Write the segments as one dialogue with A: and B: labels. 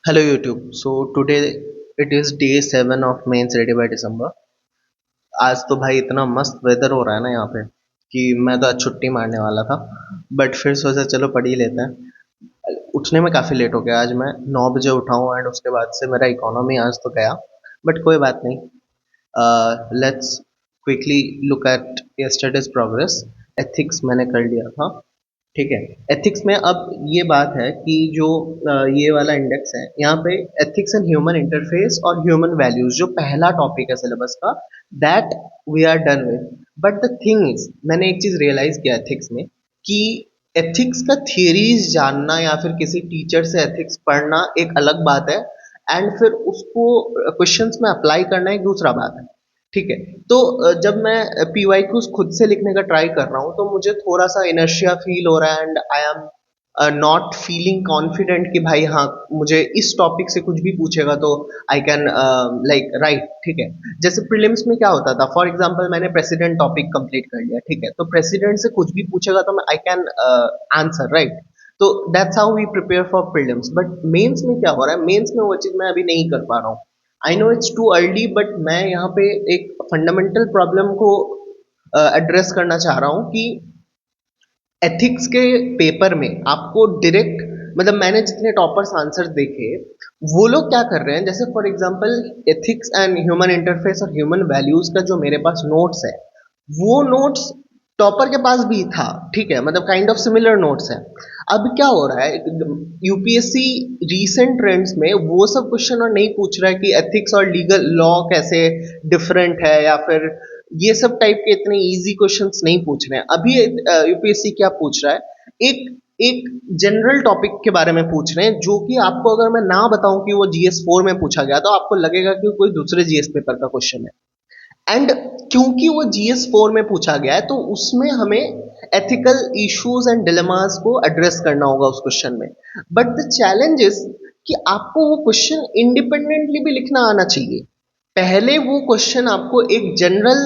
A: Hello YouTube. So today it is day 7 of mains ready by December. आज तो भाई इतना मस्त वेदर हो रहा है ना यहाँ पे कि मैं तो आज छुट्टी मारने वाला था, बट फिर सोचा चलो पढ़ ही लेते हैं। उठने में काफ़ी लेट हो गया, आज मैं 9 बजे उठा हूँ एंड उसके बाद से मेरा इकोनॉमी आज तो गया, बट कोई बात नहीं। Let's quickly look at yesterday's progress. Ethics मैंने कर लिया था, ठीक है। एथिक्स में अब ये बात है कि जो ये वाला इंडेक्स है यहाँ पे, एथिक्स एंड ह्यूमन इंटरफेस और ह्यूमन वैल्यूज जो पहला टॉपिक है सिलेबस का, that we are done with. But the thing is, मैंने एक चीज रियलाइज किया एथिक्स में कि एथिक्स का थियरीज जानना या फिर किसी टीचर से एथिक्स पढ़ना एक अलग बात है, एंड फिर उसको क्वेश्चंस में अप्लाई करना एक दूसरा बात है, ठीक है। तो जब मैं पीवाईक्यूज खुद से लिखने का ट्राई कर रहा हूँ तो मुझे थोड़ा सा इनर्शिया फील हो रहा है and I am not feeling confident कि भाई हाँ, मुझे इस टॉपिक से कुछ भी पूछेगा तो आई कैन लाइक राइट, ठीक है। जैसे प्रीलिम्स में क्या होता था, फॉर एग्जांपल मैंने प्रेसिडेंट टॉपिक कंप्लीट कर लिया, ठीक है, तो प्रेसिडेंट से कुछ भी पूछेगा तो मैं आई कैन आंसर, राइट। तो that's how we prepare for prelims. But mains में क्या हो रहा है, मेंस में वो चीज मैं अभी नहीं कर पा रहा हूँ। I know it's too early, but मैं यहाँ पे एक फंडामेंटल प्रॉब्लम को एड्रेस करना चाह रहा हूँ कि एथिक्स के पेपर में आपको डायरेक्ट, मतलब मैंने जितने टॉपर्स आंसर देखे, वो लोग क्या कर रहे हैं, जैसे for example ethics and human interface और ह्यूमन वैल्यूज का जो मेरे पास नोट्स है, वो नोट्स टॉपर के पास भी था, ठीक है, मतलब काइंड ऑफ सिमिलर नोट्स है। अब क्या हो रहा है, यूपीएससी रीसेंट ट्रेंड्स में वो सब क्वेश्चन और नहीं पूछ रहा है कि एथिक्स और लीगल लॉ कैसे डिफरेंट है, या फिर ये सब टाइप के इतने इजी क्वेश्चंस नहीं पूछ रहे हैं। अभी यूपीएससी क्या पूछ रहा है, एक एक जनरल टॉपिक के बारे में पूछ रहे हैं, जो कि आपको अगर मैं ना बताऊं कि वो जीएस 4 में पूछा गया तो आपको लगेगा कि कोई दूसरे जीएस पेपर का क्वेश्चन है। एंड क्योंकि वो जीएस 4 में पूछा गया है तो उसमें हमें एथिकल इश्यूज एंड डिलेमास को एड्रेस करना होगा उस क्वेश्चन में। बट द चैलेंज इज कि आपको वो क्वेश्चन इंडिपेंडेंटली भी लिखना आना चाहिए। पहले वो क्वेश्चन आपको एक जनरल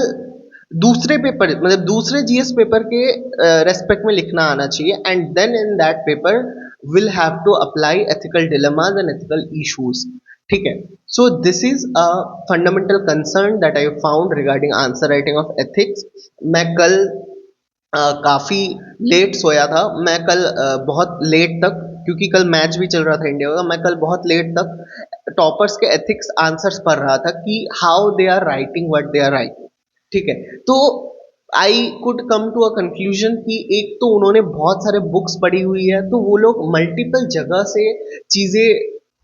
A: दूसरे पेपर, मतलब दूसरे जीएस पेपर के रेस्पेक्ट में लिखना आना चाहिए, and then in that paper will have to apply ethical dilemmas and ethical issues, ठीक है। So this is a fundamental concern that I found regarding answer writing of ethics. मैं कल काफी लेट सोया था, मैं कल बहुत लेट तक, क्योंकि कल मैच भी चल रहा था इंडिया का, मैं कल बहुत लेट तक टॉपर्स के एथिक्स आंसर्स पढ़ रहा था कि how they are writing what they are writing, ठीक है। तो I could come to a conclusion कि एक तो उन्होंने बहुत सारे बुक्स पढ़ी हुई है, तो वो लोग मल्टीपल जगह से चीजें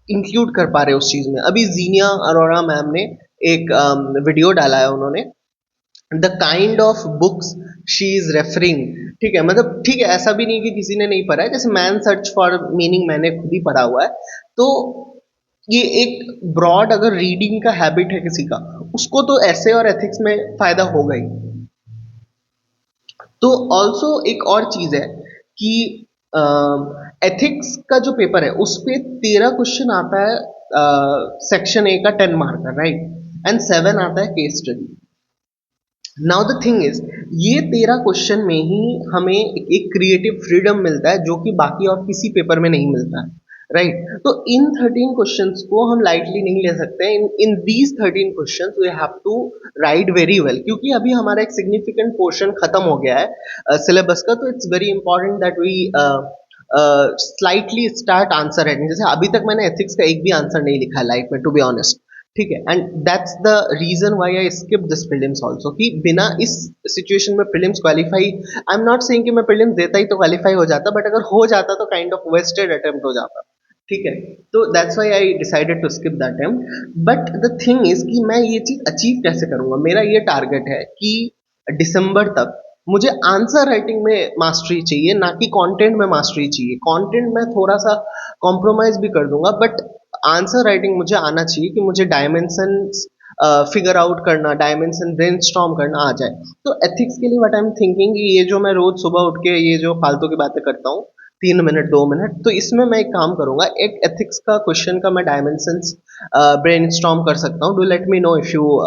A: इंक्लूड कर पा रहे हैं उस चीज में। अभी जीनिया अरोरा मैम ने एक वीडियो डाला है उन्होंने, the kind of books she is referring, ठीक है, मतलब ठीक है, ऐसा भी नहीं कि किसी ने नहीं पढ़ा है, जैसे मैन सर्च फॉर मीनिंग मैंने खुद ही पढ़ा हुआ है। तो ये एक ब्रॉड अगर रीडिंग का हैबिट है किसी का, उसको तो ऐसे और एथिक्स में फायदा होगा ही। तो ऑल्सो एक और चीज है कि एथिक्स का जो पेपर है उस पे 13 क्वेश्चन आता है सेक्शन ए का 10 मार्क का, राइट, एंड 7 आता है case study. Now the thing is, ये 13 क्वेश्चन में ही हमें एक क्रिएटिव फ्रीडम मिलता है जो कि बाकी और किसी पेपर में नहीं मिलता है, राइट। तो इन 13 क्वेश्चंस को हम लाइटली नहीं ले सकते। In these 13 questions we have to write very well, क्योंकि अभी हमारा एक सिग्निफिकेंट पोर्शन खत्म हो गया है सिलेबस का, तो it's very important that we slightly start answer writing. जैसे अभी तक मैंने एथिक्स का एक भी आंसर नहीं लिखा है लाइफ में, टू बी ऑनेस्ट, ठीक है। And that's the reason why I skip this prelims also, कि बिना इस सिचुएशन में prelims qualify, I am not saying कि मैं प्रीलिम्स देता ही तो क्वालिफाई हो जाता, बट अगर हो जाता तो काइंड ऑफ वेस्टेड अटेम्प्ट हो जाता, ठीक है। तो that's why I decided to skip that attempt. But the thing is कि मैं ये चीज अचीव कैसे करूंगा, मेरा ये टारगेट है कि दिसंबर तक मुझे आंसर राइटिंग में मास्टरी चाहिए, ना कि कंटेंट में मास्टरी चाहिए। कंटेंट में थोड़ा सा कॉम्प्रोमाइज भी कर दूंगा, बट आंसर राइटिंग मुझे आना चाहिए कि मुझे डायमेंशंस फिगर आउट करना, डायमेंशन ब्रेनस्टॉर्म करना आ जाए। तो एथिक्स के लिए व्हाट आई एम थिंकिंग, ये जो मैं रोज सुबह उठ के ये जो फालतू की बातें करता हूँ 3 मिनट 2 मिनट, तो इसमें मैं एक काम करूंगा, एक एथिक्स का क्वेश्चन का मैं डायमेंशंस ब्रेनस्टॉर्म कर सकता हूँ। Do let me know if you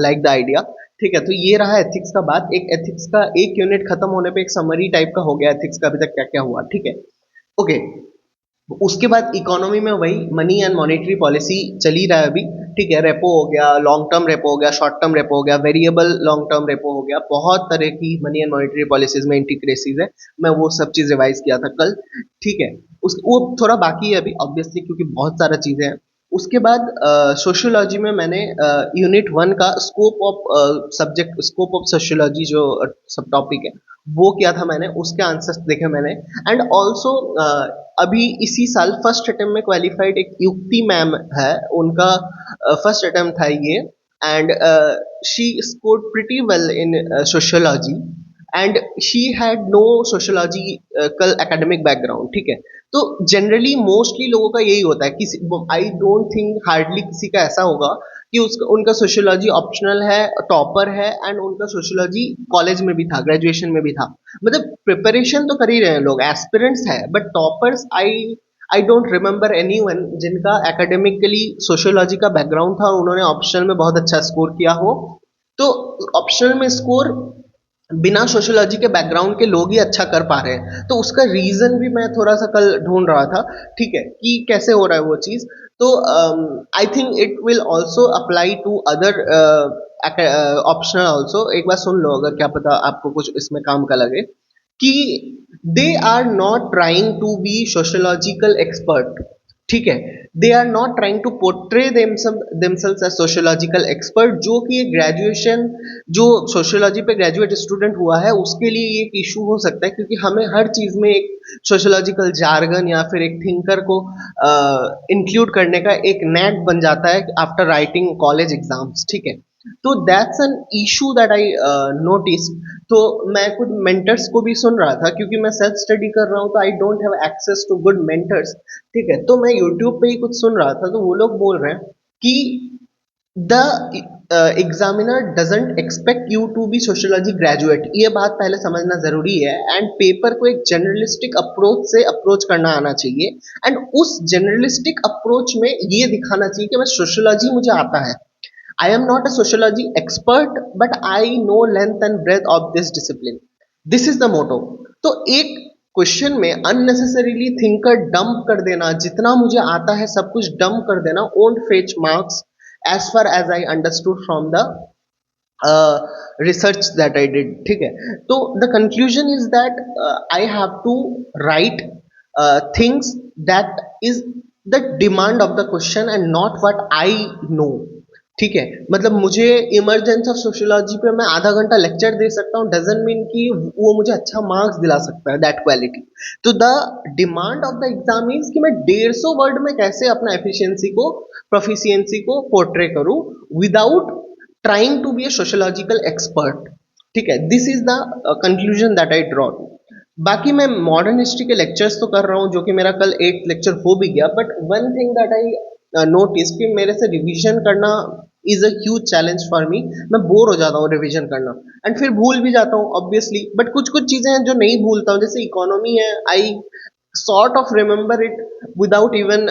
A: like the idea, ठीक है। तो ये रहा एथिक्स का बात। एक एथिक्स का एक यूनिट खत्म होने पे एक समरी टाइप का हो गया एथिक्स का अभी तक क्या क्या हुआ, ठीक है, ओके। उसके बाद इकोनॉमी में वही मनी एंड मॉनेटरी पॉलिसी चल ही रहा है अभी, ठीक है। रेपो हो गया, लॉन्ग टर्म रेपो हो गया, शॉर्ट टर्म रेपो हो गया, वेरिएबल लॉन्ग टर्म रेपो हो गया, बहुत तरह की मनी एंड मॉनेटरी पॉलिसीज में इंटीग्रेसीज है। मैं वो सब चीज रिवाइज किया था कल, ठीक है। उस वो थोड़ा बाकी है अभी ऑब्वियसली, क्योंकि बहुत सारा चीजें हैं। उसके बाद सोशियोलॉजी में मैंने यूनिट 1 का scope of subject, scope of sociology जो सब टॉपिक है वो किया था मैंने, उसके आंसर्स देखे मैंने। एंड ऑल्सो अभी इसी साल फर्स्ट अटेम्प्ट में क्वालिफाइड एक युक्ति मैम है, उनका फर्स्ट अटेम्प्ट था ये। And she scored pretty well in sociology, and she had no sociological academic background, ठीक है। तो जनरली मोस्टली लोगों का यही होता है, किसी, आई डोंट थिंक हार्डली किसी का ऐसा होगा कि उसका उनका सोशियोलॉजी ऑप्शनल है, टॉपर है, एंड उनका सोशियोलॉजी कॉलेज में भी था, ग्रेजुएशन में भी था। मतलब प्रिपरेशन तो कर ही रहे हैं लोग, एस्पिरेंट्स है, but toppers I don't remember anyone जिनका एकेडमिकली सोशियोलॉजी का बैकग्राउंड था और उन्होंने ऑप्शनल में बहुत अच्छा स्कोर किया हो। तो ऑप्शनल में स्कोर बिना सोशियोलॉजी के बैकग्राउंड के लोग ही अच्छा कर पा रहे हैं, तो उसका रीजन भी मैं थोड़ा सा कल ढूंढ रहा था, ठीक है, कि कैसे हो रहा है वो चीज। तो I think it will also apply to other optional also. एक बार सुन लो, अगर क्या पता आपको कुछ इसमें काम का लगे, कि they are not trying to be sociological expert, ठीक है। They are not trying to portray themselves as sociological expert, जो कि एक ग्रेजुएशन, जो सोशियोलॉजी पे ग्रेजुएट स्टूडेंट हुआ है उसके लिए ये एक इशू हो सकता है, क्योंकि हमें हर चीज में एक सोशियोलॉजिकल जार्गन या फिर एक थिंकर को इंक्लूड करने का एक नेट बन जाता है आफ्टर राइटिंग कॉलेज एग्जाम्स, ठीक है। तो that's an issue that I notice. तो मैं कुछ मेंटर्स को भी सुन रहा था, क्योंकि मैं सेल्फ स्टडी कर रहा हूँ, तो I don't have access to good mentors, ठीक है। तो मैं यूट्यूब पे ही कुछ सुन रहा था, तो वो लोग बोल रहे हैं कि the examiner doesn't expect you to be sociology graduate, ये बात पहले समझना जरूरी है। एंड पेपर को एक जनरलिस्टिक अप्रोच से अप्रोच करना आना चाहिए, एंड उस जनरलिस्टिक अप्रोच में ये दिखाना चाहिए कि मैं सोशियोलॉजी मुझे आता है, I am not a sociology expert, but I know length and breadth of this discipline. This is the motto. तो एक क्वेश्चन में अननेसेसरीली थिंकर डंप कर देना, जितना मुझे आता है सब कुछ डंप कर देना, won't fetch marks as far as I understood from the research that I did, ठीक है। तो the conclusion is that I have to write things that is the demand of the question and not what I know, ठीक है। मतलब मुझे emergence of sociology पे मैं आधा घंटा लेक्चर दे सकता हूँ, डजंट मीन कि वो मुझे अच्छा मार्क्स दिला सकता है, दैट क्वालिटी। तो the demand of the exam is कि मैं 150 वर्ड में कैसे अपना एफिशिएंसी को, प्रोफिशिएंसी को पोर्ट्रे करूँ without trying to be a sociological expert, ठीक है। This is the conclusion that I draw. बाकी मैं मॉडर्न हिस्ट्री के लेक्चर्स तो कर रहा हूँ, जो कि मेरा कल 8 लेक्चर हो भी गया, but one thing that I notice कि मेरे से रिवीजन करना is a huge challenge for me. मैं बोर हो जाता हूँ रिवीजन करना, एंड फिर भूल भी जाता हूँ ऑब्वियसली, बट कुछ कुछ चीजें हैं जो नहीं भूलता हूँ, जैसे इकोनॉमी है, आई sort of remember it without even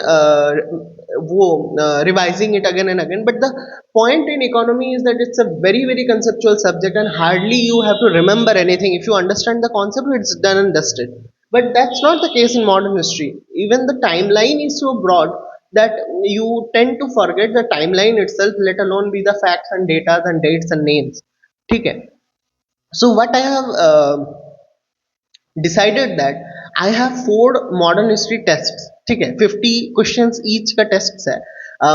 A: revising it again and again. But the point in economy is that it's a very very conceptual subject, and hardly you have to remember anything. If you understand the concept, it's done and dusted. But that's not the case in modern history. Even the timeline is so broad that you tend to forget the timeline itself, let alone be the facts and data and dates and names, ठीक है। So what I have decided that I have 4 modern history tests, ठीक है, 50 questions each का test है।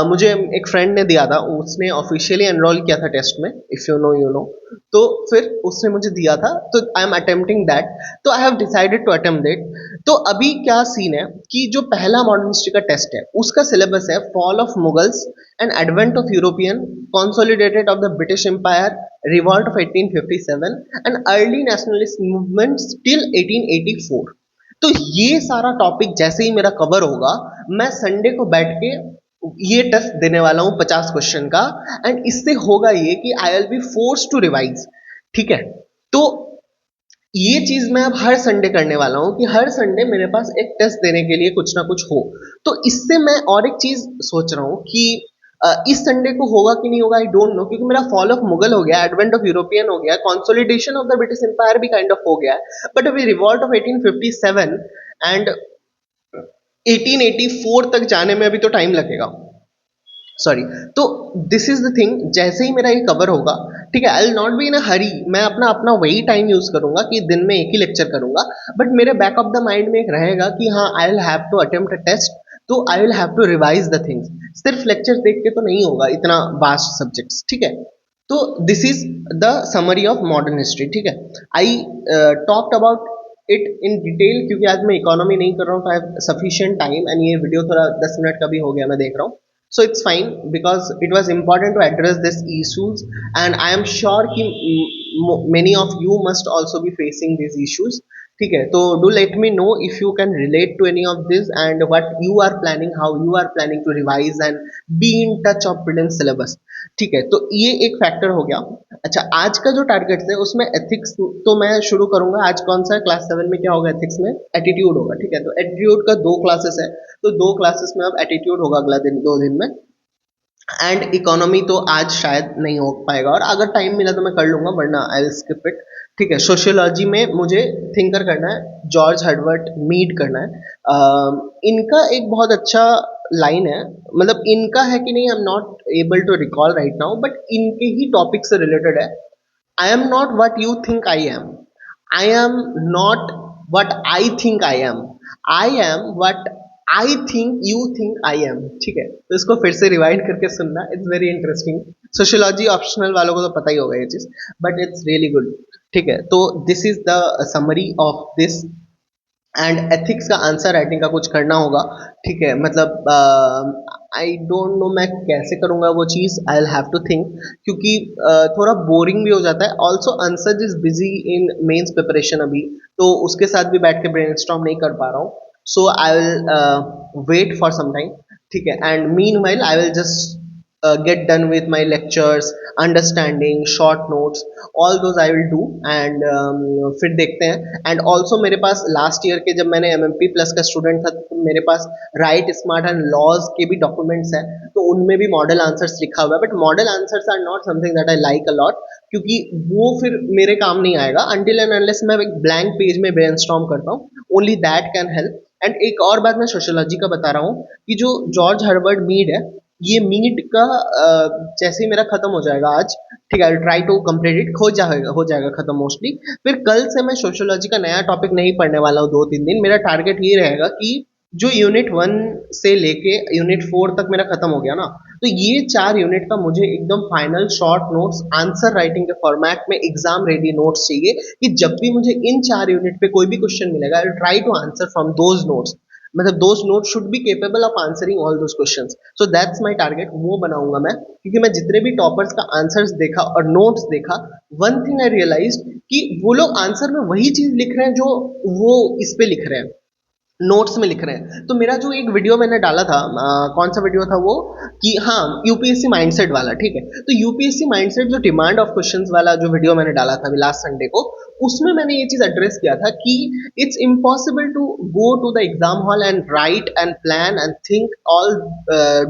A: मुझे एक friend ने दिया था, उसने ऑफिशियली एनरोल किया था टेस्ट में, if you know you know. तो फिर उसने मुझे दिया था, तो आई एम अटेम्प्टिंग दैट, तो I have decided to attempt that. तो अभी क्या सीन है कि जो पहला मॉडर्न हिस्ट्री का टेस्ट है उसका सिलेबस है fall of Mughals and advent of European, consolidated of the British Empire, revolt of 1857 and early nationalist movements till 1884। तो ये सारा टॉपिक जैसे ही मेरा कवर होगा, मैं संडे को बैठ के ये टेस्ट देने वाला हूं 50 क्वेश्चन का, एंड इससे होगा ये कि I will be force to revise, ठीक है। तो ये चीज मैं अब हर संडे करने वाला हूं कि हर संडे मेरे पास एक टेस्ट देने के लिए कुछ ना कुछ हो। तो इससे मैं और एक चीज सोच रहा हूं कि इस संडे को होगा कि नहीं होगा, आई डोंट नो, क्योंकि मेरा फॉल ऑफ मुगल हो गया, एडवेंट ऑफ यूरोपियन हो गया, consolidation of the British empire भी काइंड ऑफ हो गया है, बट अभी रिवॉल्ट ऑफ 1857 एंड 1884 तक जाने में अभी तो टाइम लगेगा, सॉरी। तो दिस इज द थिंग, जैसे ही मेरा ये कवर होगा, ठीक है, I will not be in a hurry, मैं अपना अपना वही टाइम यूज करूंगा कि दिन में एक ही लेक्चर करूंगा, बट मेरे बैक ऑफ द माइंड में एक रहेगा कि हाँ I will have to attempt a test, तो I will have to revise the things, सिर्फ लेक्चर देख के तो नहीं होगा इतना वास्ट सब्जेक्ट्स, ठीक है। तो this is the summary of modern history, ठीक है। I talked about it in detail, क्योंकि आज मैं इकोनॉमी नहीं कर रहा हूँ, तो I have sufficient time, and ये वीडियो थोड़ा 10 मिनट का भी हो गया, मैं देख रहा हूँ। So it's fine because it was important to address these issues, and I am sure कि many of you must also be facing these issues, ठीक है। तो do let me know if you can relate to any of this and what you are planning, how you are planning to revise and be in touch of prelims syllabus, ठीक है। तो ये एक factor हो गया। अच्छा, आज का जो टारगेट है उसमें एथिक्स तो मैं शुरू करूंगा। आज कौन सा क्लास 7 में क्या होगा, एथिक्स में एटीट्यूड होगा, ठीक है। तो एटीट्यूड का 2 क्लासेस है, तो 2 क्लासेस में अब एटीट्यूड होगा अगला दिन, 2 दिन में। एंड इकोनॉमी तो आज शायद नहीं हो पाएगा, और अगर टाइम मिला तो मैं कर लूंगा, वरना आई विल स्किप इट, ठीक है। सोशियोलॉजी में मुझे थिंकर करना है, जॉर्ज हर्बर्ट मीड करना है। इनका एक बहुत अच्छा लाइन है, मतलब इनका है कि नहीं, I am not able to recall right now, but इनके ही टॉपिक से रिलेटेड है। I am not what you think I am. I am not what I think I am. I am what I think you think I am. ठीक है, तो इसको फिर से रिवाइंड करके सुनना, it's very interesting. Sociology optional वालों को तो पता ही होगा ये चीज, बट इट्स रियली गुड, ठीक है। तो this is the summary of this, and ethics का आंसर राइटिंग का कुछ करना होगा, ठीक है। मतलब आई डोंट नो मैं कैसे करूंगा वो चीज़, I will have to think, क्योंकि थोड़ा बोरिंग भी हो जाता है। Also Ansar is busy in mains preparation अभी, तो उसके साथ भी बैठ के ब्रेनस्टॉर्म नहीं कर पा रहा हूँ, so I will wait for some time, ठीक है। And meanwhile I will just get done with my lectures, understanding, short notes, all those I will do, and फिर देखते हैं। एंड ऑल्सो मेरे पास लास्ट ईयर के, जब मैंने MMP plus का स्टूडेंट था, तो मेरे पास राइट स्मार्ट एंड लॉज के भी डॉक्यूमेंट्स हैं, तो उनमें भी मॉडल आंसर्स लिखा हुआ है, but model answers are not something that I like a lot, क्योंकि वो फिर मेरे काम नहीं आएगा अनटिल एंड अनलेस मैं एक ब्लैंक पेज में ब्रेनस्टॉर्म करता हूँ, only that can help. And एक और बात मैं सोशियोलॉजी का बता रहा हूँ, कि जो जॉर्ज हर्बर्ट मीड है, ये मीट का जैसे ही मेरा खत्म हो जाएगा आज, ठीक है, I try to complete it, हो जाएगा खत्म मोस्टली। फिर कल से मैं सोशियोलॉजी का नया टॉपिक नहीं पढ़ने वाला हूँ 2-3 दिन। मेरा टारगेट ये रहेगा कि जो यूनिट 1 से लेके यूनिट 4 तक मेरा खत्म हो गया ना, तो ये 4 यूनिट का मुझे एकदम final short notes answer writing के फॉर्मेट में एग्जाम रेडी नोट्स चाहिए, कि जब भी मुझे इन 4 यूनिट पे कोई भी क्वेश्चन मिलेगा, I try to answer from those notes, मतलब those note should be capable of answering all those questions. So that's my target, वो बनाऊंगा मैं, क्योंकि मैं जितने भी टॉपर्स का आंसर्स देखा और नोट्स देखा, वन थिंग आई रियलाइज कि वो लोग आंसर में वही चीज लिख रहे हैं जो वो इस पे लिख रहे हैं, नोट्स में लिख रहे हैं। तो मेरा जो एक वीडियो मैंने डाला था, कौन सा वीडियो था वो, कि हाँ यूपीएससी माइंडसेट वाला, ठीक है। तो यूपीएससी माइंडसेट जो डिमांड ऑफ क्वेश्चंस वाला जो वीडियो मैंने डाला था लास्ट संडे को, उसमें मैंने ये चीज एड्रेस किया था कि it's impossible to go to the exam hall and write and plan and think all,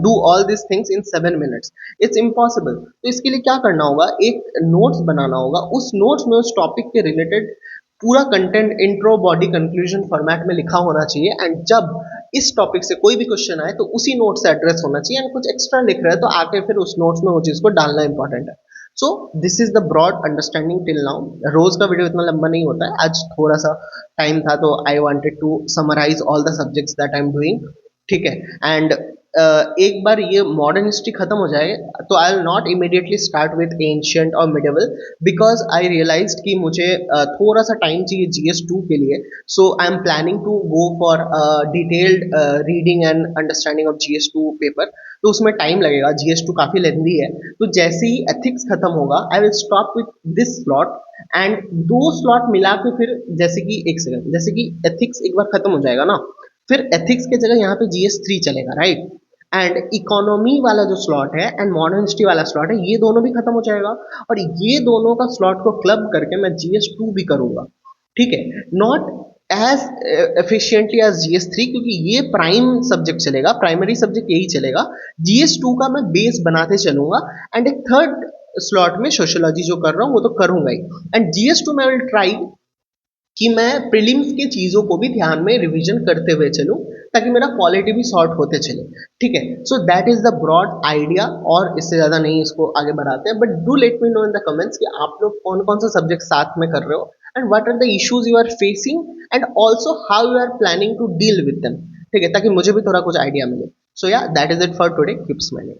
A: do all this things in 7 minutes, it's impossible. तो इसके लिए क्या करना होगा, एक नोट्स बनाना होगा, उस नोट्स में उस टॉपिक के रिलेटेड पूरा content intro body conclusion format में लिखा होना चाहिए, एंड जब इस टॉपिक से कोई भी क्वेश्चन आए तो उसी नोट से एड्रेस होना चाहिए, एंड कुछ एक्स्ट्रा लिख रहे हैं तो आके फिर उस नोट्स में वो चीज को डालना इंपॉर्टेंट है। So this is the broad understanding till now. रोज का वीडियो इतना लंबा नहीं होता है, आज थोड़ा सा टाइम था, तो I wanted to summarise all the subjects that I am doing, ठीक है। एंड एक बार ये मॉडर्न हिस्ट्री खत्म हो जाए, तो I will not immediately start with ancient और मिडिवल, बिकॉज आई रियलाइज्ड कि मुझे थोड़ा सा टाइम चाहिए GS2 के लिए। So I am planning to go for detailed reading and understanding of GS2 paper, तो उसमें टाइम लगेगा, GS2 काफी लेंथी है। तो जैसे ही एथिक्स खत्म होगा, I will stop with this slot, and 2 slot मिला के फिर, जैसे कि एक सेकंड, जैसे कि एथिक्स एक बार खत्म हो जाएगा ना, फिर एथिक्स के जगह यहाँ पे GS3 चलेगा, राइट। एंड इकोनॉमी वाला जो स्लॉट है एंड मॉडर्न हिस्ट्री वाला स्लॉट है, ये दोनों भी खत्म हो जाएगा, और ये दोनों का स्लॉट को क्लब करके मैं GS2 भी करूंगा, ठीक है। Not as efficiently as GS3, क्योंकि ये प्राइम सब्जेक्ट चलेगा, प्राइमरी सब्जेक्ट यही चलेगा। GS2 का मैं बेस बनाते चलूंगा, एंड एक थर्ड स्लॉट में सोशियोलॉजी जो कर रहा हूँ वो तो करूंगा ही, एंड GS2 में विल ट्राई कि मैं प्रीलिम्स की चीजों को भी ध्यान में रिवीजन करते हुए चलूं, ताकि मेरा क्वालिटी भी सॉर्ट होते चले। ठीक है, so that is the broad idea, और इससे ज़्यादा नहीं इसको आगे बढ़ाते हैं, but do let me know in the comments कि आप लोग कौन कौन सा सब्जेक्ट साथ में कर रहे हो, and what are the issues you are facing, and also how you are planning to deal with them. ठीक है, ताकि मुझे भी थोड़ा कुछ आइडिया मिले। सो या that is it for today, keep smiling.